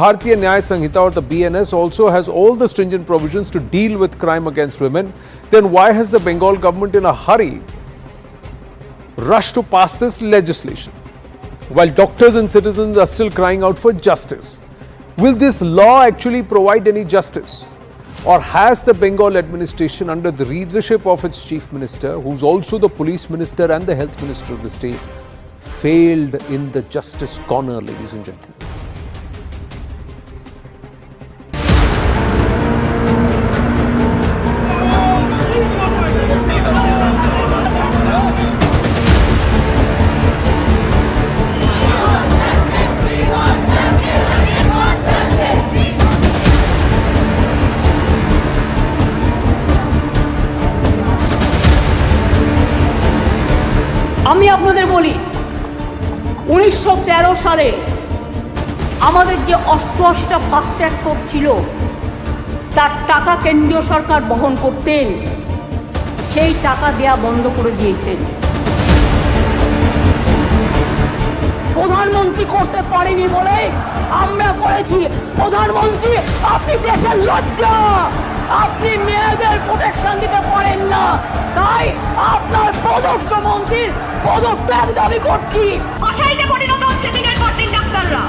Bharatiya Nyaya Sanhita or the BNS also has all the stringent provisions to deal with crime against women. Then why has the Bengal government in a hurry rushed to pass this legislation while doctors and citizens are still crying out for justice? Will this law actually provide any justice? Or has the Bengal administration, under the leadership of its chief minister, who's also the police minister and the health minister of the state, failed in the justice corner, ladies and gentlemen? আমি আপনাদের বলি 1913 সালে আমাদের যে 88টা FASTag code ছিল তার টাকা কেন্দ্রীয় সরকার বহন করতেন, সেই টাকা দেয়া বন্ধ করে দিয়েছেন। প্রধানমন্ত্রী করতে পারেনি বলে আমরা করেছি। প্রধানমন্ত্রী, আপনি দেশের লজ্জা, আপনি মেয়েদের প্রোটেকশন দিতে পারেন না, তাই আপনার পদস্থ মন্ত্রীর পদত্যাগ দাবি করছি। অসহায় পরিণত হচ্ছে দিনের পর দিন ডাক্তাররা।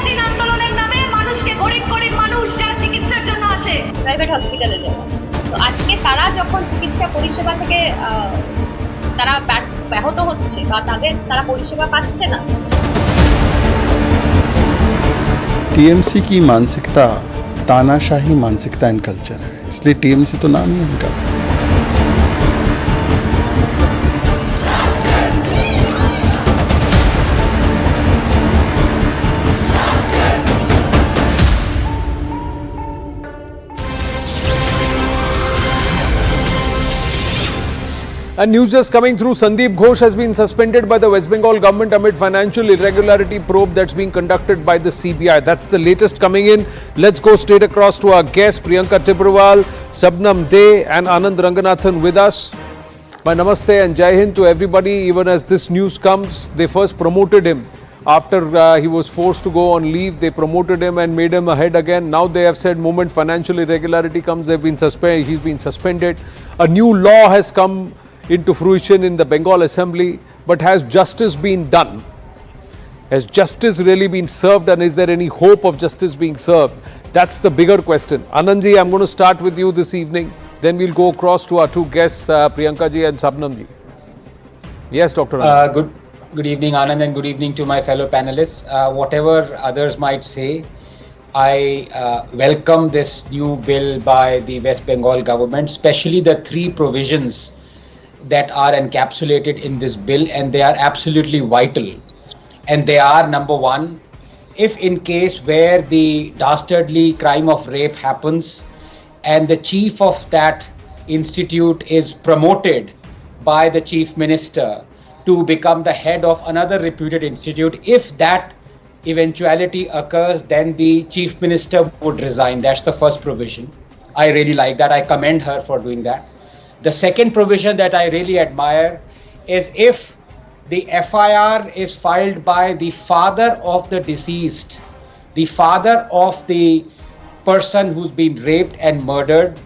দিন আন্দোলনের নামে মানুষকে গরিব গরিব মানুষ যারা চিকিৎসার জন্য আসে প্রাইভেট হসপিটালে যাওয়া, তো আজকে তারা যখন চিকিৎসা পরিষেবা থেকে তারা ব্যাহত হচ্ছে বা তারা পরিষেবা পাচ্ছে না। टीएमसी की मानसिकता तानाशाही मानसिकता एंड कल्चर है, इसलिए टीएमसी तो नाम ही उनका। And news just coming through, Sandeep Ghosh has been suspended by the West Bengal government amid financial irregularity probe that's being conducted by the CBI. That's the latest coming in. Let's go straight across to our guests, Priyanka Tibrewal, Sabnam De and Anand Ranganathan with us. My namaste and Jai Hind to everybody. Even as this news comes, they first promoted him. After he was forced to go on leave, they promoted him and made him ahead again. Now they have said moment financial irregularity comes, he's been suspended. A new law has come into fruition in the Bengal Assembly, but has justice been done? Has justice really been served, and is there any hope of justice being served? That's the bigger question. Anandji, I'm going to start with you this evening, then we'll go across to our two guests, Priyanka ji and Sabnam ji. Yes, Dr. Anand. Good evening, Anand, and good evening to my fellow panelists. Whatever others might say, I welcome this new bill by the West Bengal government, especially the three provisions that are encapsulated in this bill, and they are absolutely vital. And they are, number one, if in case where the dastardly crime of rape happens and the chief of that institute is promoted by the chief minister to become the head of another reputed institute, if that eventuality occurs, then the chief minister would resign. That's the first provision. I really like that. I commend her for doing that. The second provision that I really admire is if the FIR is filed by the father of the deceased, the father of the person who's been raped and murdered,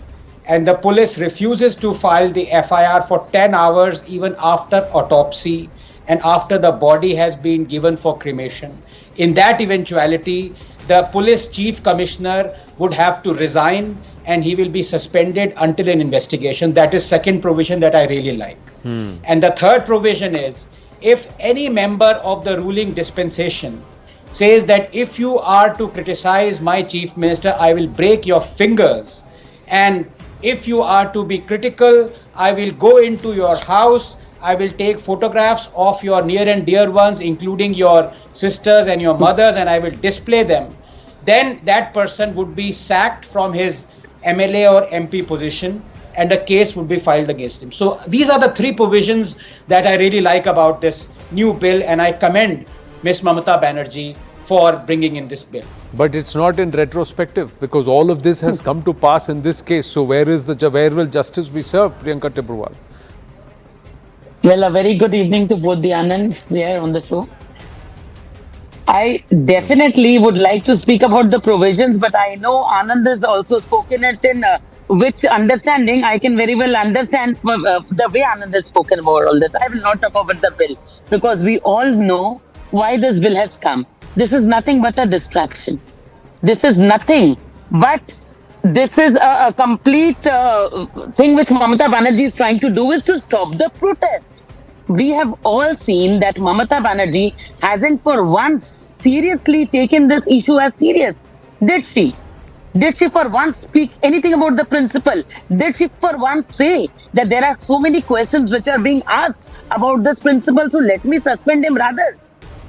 and the police refuses to file the FIR for 10 hours even after autopsy and after the body has been given for cremation. In that eventuality, the police chief commissioner would have to resign and he will be suspended until an investigation. That is second provision that I really like. And the third provision is, if any member of the ruling dispensation says that if you are to criticize my chief minister, I will break your fingers, and if you are to be critical, I will go into your house, I will take photographs of your near and dear ones, including your sisters and your mothers, and I will display them, then that person would be sacked from his MLA or MP position and a case would be filed against him. So these are the three provisions that I really like about this new bill, and I commend Ms. Mamata Banerjee for bringing in this bill. But it's not in retrospective, because all of this has come to pass in this case. So where will justice be served, Priyanka Tibrewal? Well, a very good evening to both the Anands here on the show. I definitely would like to speak about the provisions, but I know Anand has also spoken it in which understanding I can very well understand the way Anand has spoken about all this. I will not talk about the bill because we all know why this bill has come. This is nothing but a distraction. This is nothing but this is a complete thing which Mamata Banerjee is trying to do is to stop the protest. We have all seen that Mamata Banerjee hasn't for once seriously taken this issue as serious. Did she? Did she for once speak anything about the principle? Did she for once say that there are so many questions which are being asked about this principle, so let me suspend him rather?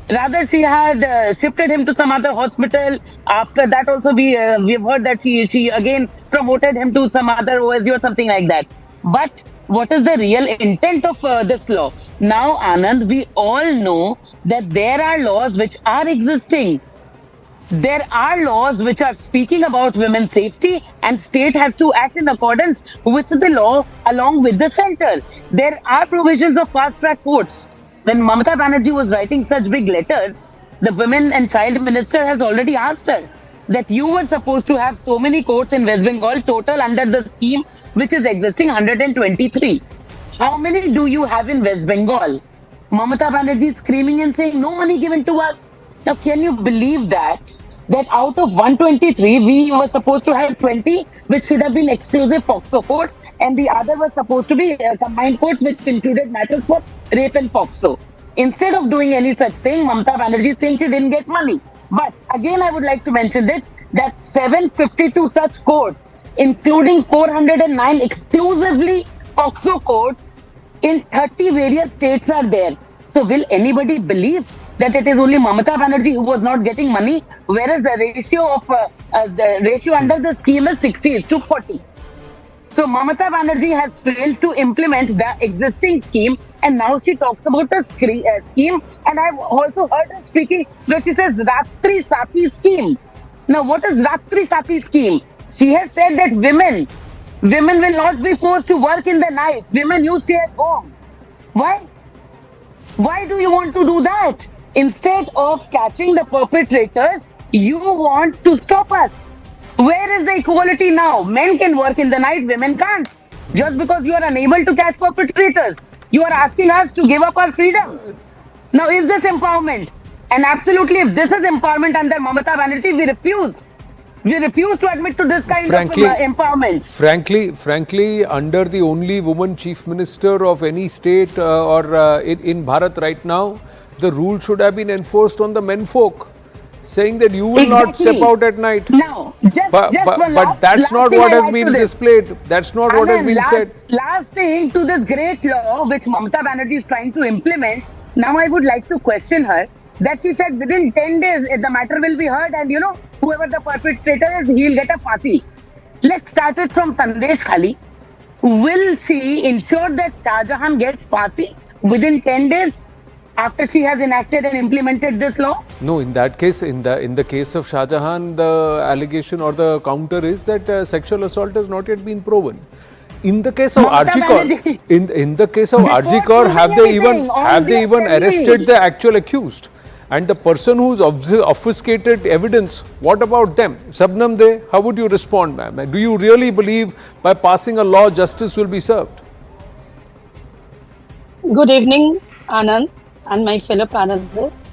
Rather, she had shifted him to some other hospital. After that, also we've heard that she again promoted him to some other OSU or something like that. But what is the real intent of this law? Now, Anand, we all know that there are laws which are existing. There are laws which are speaking about women's safety, and state has to act in accordance with the law along with the center. There are provisions of fast track courts. When Mamata Banerjee was writing such big letters, the women and child minister has already asked her that you were supposed to have so many courts in West Bengal total under the scheme which is existing 123. How many do you have in West Bengal? Mamata Banerjee screaming and saying no money given to us. Now, can you believe that? That out of 123, we were supposed to have 20, which should have been exclusive POXO courts, and the other was supposed to be combined courts, which included matters for rape and POXO. Instead of doing any such thing, Mamata Banerjee saying she didn't get money. But again, I would like to mention that 752 such courts, including 409 exclusively POXO courts in 30 various states are there. So will anybody believe that it is only Mamata Banerjee who was not getting money, whereas the ratio under the scheme is 60:40. So Mamata Banerjee has failed to implement the existing scheme, and now she talks about a scheme. And I've also heard her speaking where she says Ratri Sati scheme. Now, what is Ratri Sati scheme? She has said that women will not be forced to work in the night. Women you stay at home. Why? Why do you want to do that? Instead of catching the perpetrators, you want to stop us. Where is the equality now? Men can work in the night, women can't. Just because you are unable to catch perpetrators, you are asking us to give up our freedom. Now, is this empowerment? And absolutely, if this is empowerment under Mamata Banerjee, we refuse. We refuse to admit to this kind of empowerment. Frankly, under the only woman chief minister of any state in Bharat right now, the rule should have been enforced on the menfolk, saying that you will not step out at night. No, but that's not what has been displayed. That's not what has been said. Last thing to this great law which Mamata Banerjee is trying to implement. Now I would like to question her that she said within 10 days the matter will be heard, and whoever the perpetrator is, he'll get a fasi. Let's start it from Sandesh Khali. Will she ensure that Shah Jahan gets fasi within 10 days? After she has enacted and implemented this law? No, in that case, in the case of Shah Jahan, the allegation or the counter is that sexual assault has not yet been proven. In the case of RG Kaur, in the case of RG Kaur, have they even arrested the actual accused? And the person who's obfuscated evidence, what about them? Sabnam De, how would you respond, ma'am? Do you really believe by passing a law, justice will be served? Good evening, Anand and my fellow panelists.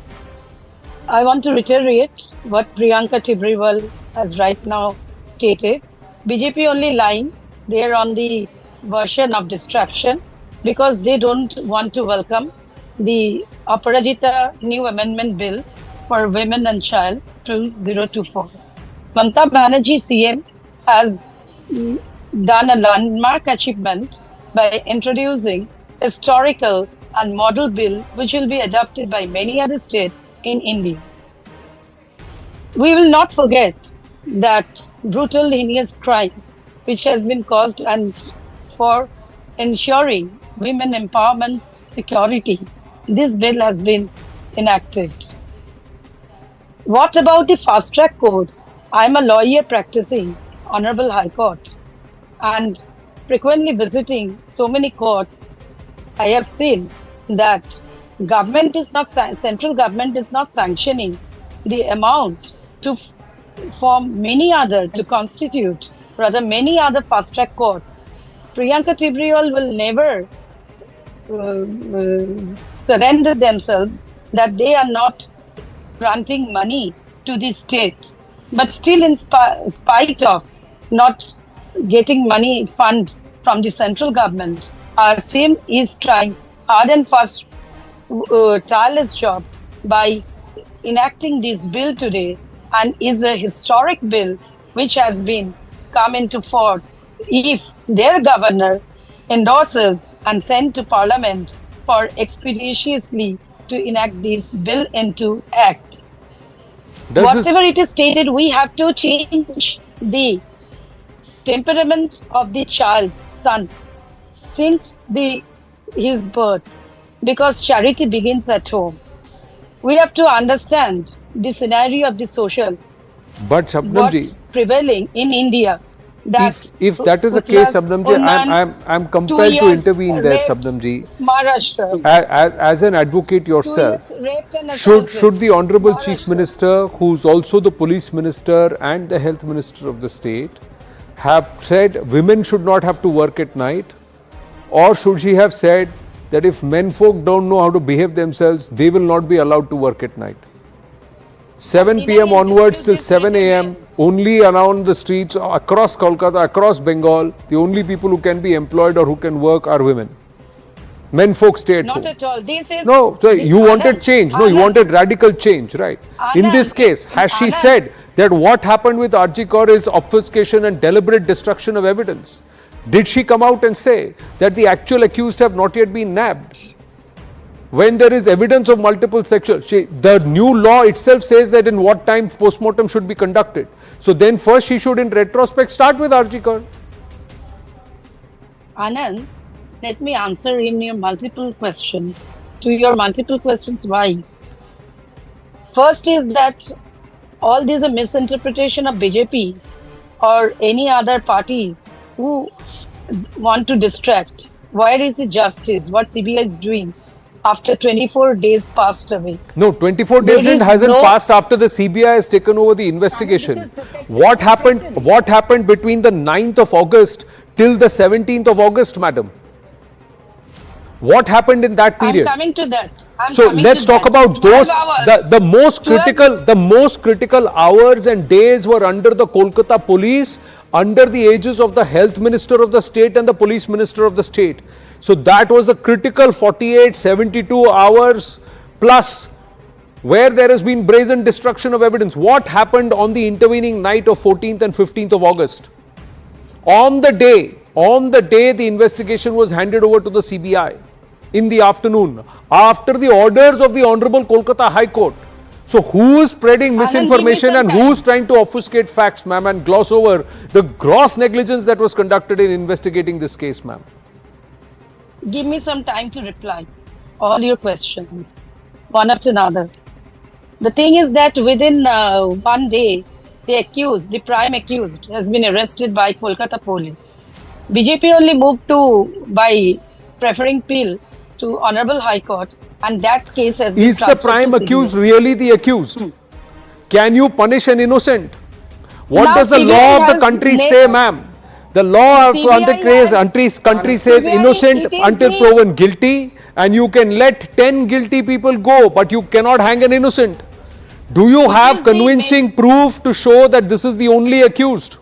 I want to reiterate what Priyanka Tibrewal has right now stated. BJP only lying. They are on the version of distraction because they don't want to welcome the Aparajita new amendment bill for women and child 2024. Mamata Banerjee CM has done a landmark achievement by introducing historical and model bill which will be adopted by many other states in India. We will not forget that brutal, heinous crime which has been caused, and for ensuring women empowerment security, this bill has been enacted. What about the fast track courts? I'm a lawyer practicing Honorable High Court and frequently visiting so many courts. I have seen that central government is not sanctioning the amount to form to constitute rather many other fast track courts, Priyanka Tibrewal will never surrender themselves that they are not granting money to the state. But still, in spite of not getting money fund from the central government, our CM is trying hard and fast, tireless job by enacting this bill today, and is a historic bill which has been come into force if their governor endorses and sent to parliament for expeditiously to enact this bill into act. Whatever it is stated, we have to change the temperament of the child's son since his birth, because charity begins at home. We have to understand the scenario of the social, But Shabnamji, what's prevailing in India. That if that is the case, Shabnamji, I'm compelled to intervene there, Shabnamji. Maharashtra. As an advocate yourself, should the Honorable Chief Minister, who's also the Police Minister and the Health Minister of the state, have said women should not have to work at night? Or should she have said that if men folk don't know how to behave themselves, they will not be allowed to work at night? 7 p.m. onwards till 7 a.m. only around the streets across Kolkata, across Bengal, the only people who can be employed or who can work are women. Men folk stay at home. Not at all. This is no, so you wanted change. No, you wanted radical change, right? In this case, has she said that what happened with RG Kaur is obfuscation and deliberate destruction of evidence? Did she come out and say that the actual accused have not yet been nabbed? When there is evidence of multiple sexual, the new law itself says that in what time postmortem should be conducted. So then first she should in retrospect start with RG Kaur. Anand, let me answer in your multiple questions. To your multiple questions, why? First is that all this is a misinterpretation of BJP or any other parties who want to distract. Where is the justice? What CBI is doing? After 24 days passed away. No, 24 days hasn't passed after the CBI has taken over the investigation. What happened between the 9th of August till the 17th of August, madam? What happened in that period? I'm coming to that. So let's talk about those. The most critical hours and days were under the Kolkata police, under the aegis of the health minister of the state and the police minister of the state. So that was a critical 48, 72 hours plus where there has been brazen destruction of evidence. What happened on the intervening night of 14th and 15th of August? On the day the investigation was handed over to the CBI in the afternoon, after the orders of the Honorable Kolkata High Court. So who is spreading misinformation and who is trying to obfuscate facts, ma'am, and gloss over the gross negligence that was conducted in investigating this case, ma'am? Give me some time to reply all your questions, one after another. The thing is that within one day, the prime accused has been arrested by Kolkata police. BJP only moved by preferring appeal to Honorable High Court, and that case has been Is the prime accused really the accused? Can you punish an innocent? What does the law of the country say, ma'am? The law of the country says innocent until proven guilty, and you can let 10 guilty people go, but you cannot hang an innocent. Do you have convincing proof to show that this is the only accused?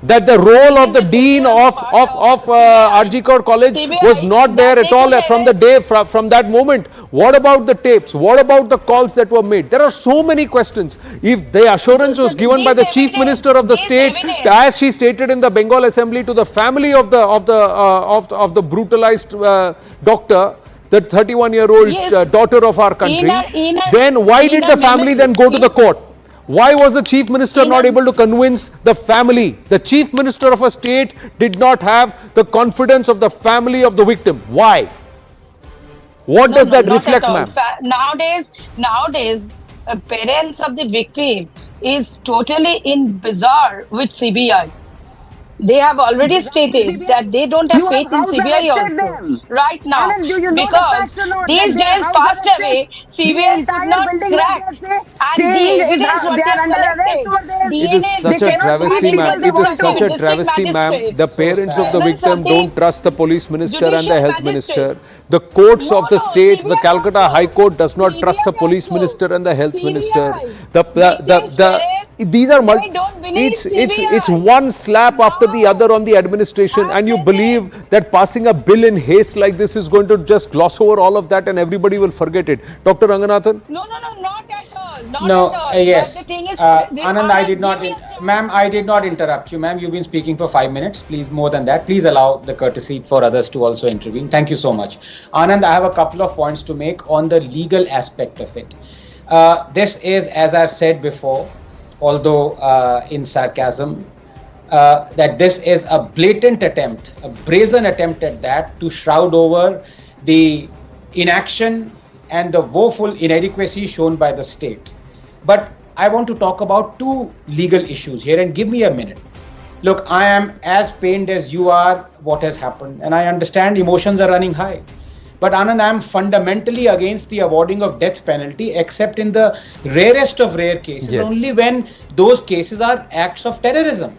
That the role of the dean of RG Kaur College was not there at all from that moment. What about the tapes? What about the calls that were made? There are so many questions. If the assurance was given by the Chief Minister of the state, as she stated in the Bengal Assembly, to the family of the brutalized doctor, the 31-year-old daughter of our country, then why did the family then go to the court? Why was the Chief Minister not able to convince the family? The Chief Minister of a state did not have the confidence of the family of the victim. Why? What does that reflect, ma'am? Nowadays, parents of the victim is totally in bizarre with CBI. They have already stated that they don't have You faith in house CBI arrested also them. right now, Anand, do you know the because facts or not? That these they are days house passed arrested. away, The CBI could entire not building where crack, they are and the staying is evidence what they they are have under arrest collected, over there. It is DNA, such They a cannot district travesty, speak ma'am. because they It is want such to. a district travesty, ma'am. magistrates, The parents of the presence victim of the don't trust the police minister and the judicial health magistrate. minister. The courts No, of the no, states, the CBI Calcutta also. High Court does not trust the CBI police also. minister and the health minister. CBI. Details where These are they don't believe it's CBI. one slap after the No. other on the administration, and you At believe present. that passing a bill in haste like this is going to just gloss over all of that and everybody will forget it. Dr. Ranganathan? No, not at all. Not No, at all. yes. But the thing is, Anand, I did not, give me a chance. ma'am, I did not interrupt you, ma'am. You've been speaking for 5 minutes. Please, more than that, please allow the courtesy for others to also intervene. Thank you so much. Anand, I have a couple of points to make on the legal aspect of it. This is, as I've said before, although in sarcasm, that this is a blatant attempt, a brazen attempt at that, to shroud over the inaction and the woeful inadequacy shown by the state. But I want to talk about two legal issues here, and give me a minute. Look, I am as pained as you are what has happened, and I understand emotions are running high. But Anand, I am fundamentally against the awarding of death penalty, except in the rarest of rare cases, Yes. only when those cases are acts of terrorism.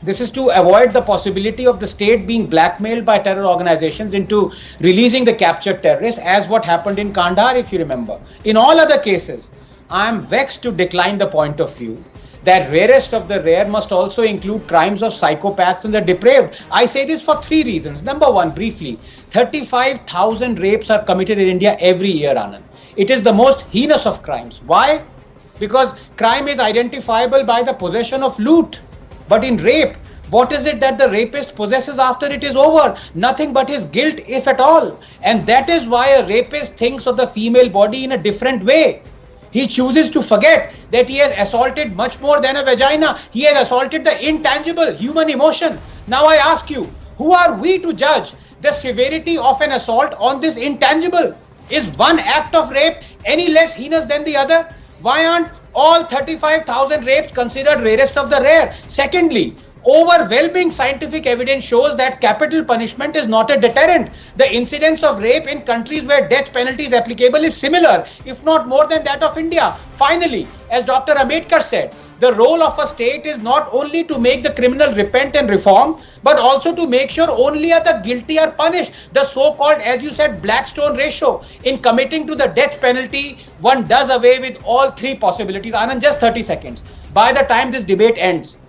This is to avoid the possibility of the state being blackmailed by terror organizations into releasing the captured terrorists, as what happened in Kandahar, if you remember. In all other cases, I am vexed to decline the point of view that rarest of the rare must also include crimes of psychopaths and the depraved. I say this for three reasons. Number one, briefly, 35,000 rapes are committed in India every year, Anand. It is the most heinous of crimes. Why? Because crime is identifiable by the possession of loot. But in rape, what is it that the rapist possesses after it is over? Nothing but his guilt, if at all. And that is why a rapist thinks of the female body in a different way. He chooses to forget that he has assaulted much more than a vagina. He has assaulted the intangible human emotion. Now I ask you, who are we to judge the severity of an assault on this intangible? Is one act of rape any less heinous than the other? Why aren't all 35,000 rapes considered rarest of the rare? Secondly, overwhelming scientific evidence shows that capital punishment is not a deterrent. The incidence of rape in countries where death penalty is applicable is similar, if not more than that of India. Finally, as Dr. Ambedkar said, the role of a state is not only to make the criminal repent and reform, but also to make sure only the guilty are punished. The so-called, as you said, Blackstone ratio. In committing to the death penalty, one does away with all three possibilities. Anand, just 30 seconds. By the time this debate ends,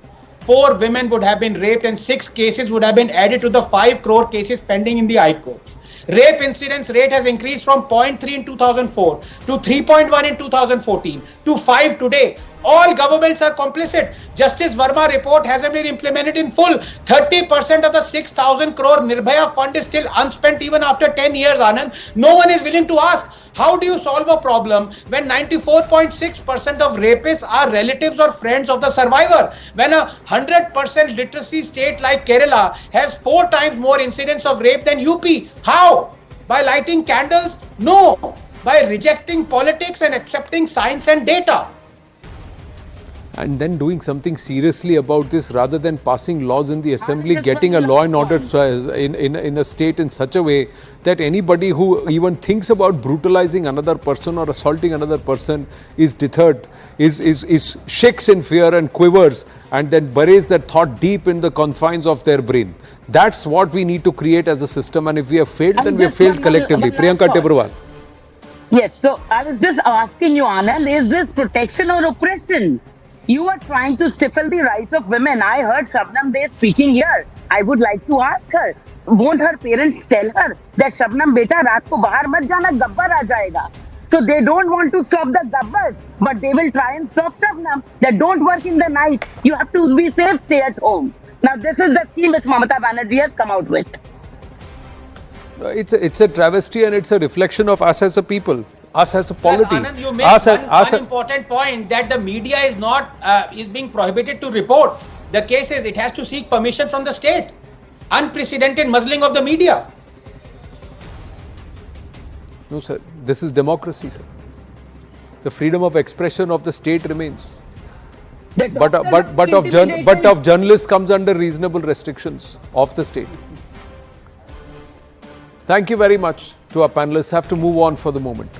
4 women would have been raped and 6 cases would have been added to the 5 crore cases pending in the High Court. Rape incidence rate has increased from 0.3 in 2004 to 3.1 in 2014 to 5 today. All governments are complicit. Justice Verma report hasn't been implemented in full. 30% of the 6,000 crore Nirbhaya fund is still unspent even after 10 years, Anand. No one is willing to ask. How do you solve a problem when 94.6% of rapists are relatives or friends of the survivor? When a 100% literacy state like Kerala has 4 times more incidents of rape than UP? How? By lighting candles? No. By rejecting politics and accepting science and data. And then doing something seriously about this rather than passing laws in the assembly, getting a law and order in a state in such a way that anybody who even thinks about brutalizing another person or assaulting another person is deterred, is shakes in fear and quivers, and then buries that thought deep in the confines of their brain. That's what we need to create as a system, and if we have failed, then we have failed collectively. Priyanka Tibrewal. Yes, so I was just asking you, Anand, is this protection or oppression? You are trying to stifle the rights of women. I heard Shabnam Dey speaking here. I would like to ask her, won't her parents tell her that Shabnam beta raat ko bahar mat jana, gabbar aa jayega? So they don't want to stop the gabbars, but they will try and stop Shabnam. That don't work in the night. You have to be safe, stay at home. Now this is the scheme which Mamata Banerjee has come out with. It's a travesty, and it's a reflection of us as a people. Us as a polity. Anand, you make one important point, that the media is not is being prohibited to report the cases. It has to seek permission from the state. Unprecedented muzzling of the media. No, sir. This is democracy, sir. The freedom of expression of the state remains. But of journalists comes under reasonable restrictions of the state. Thank you very much to our panelists. Have to move on for the moment.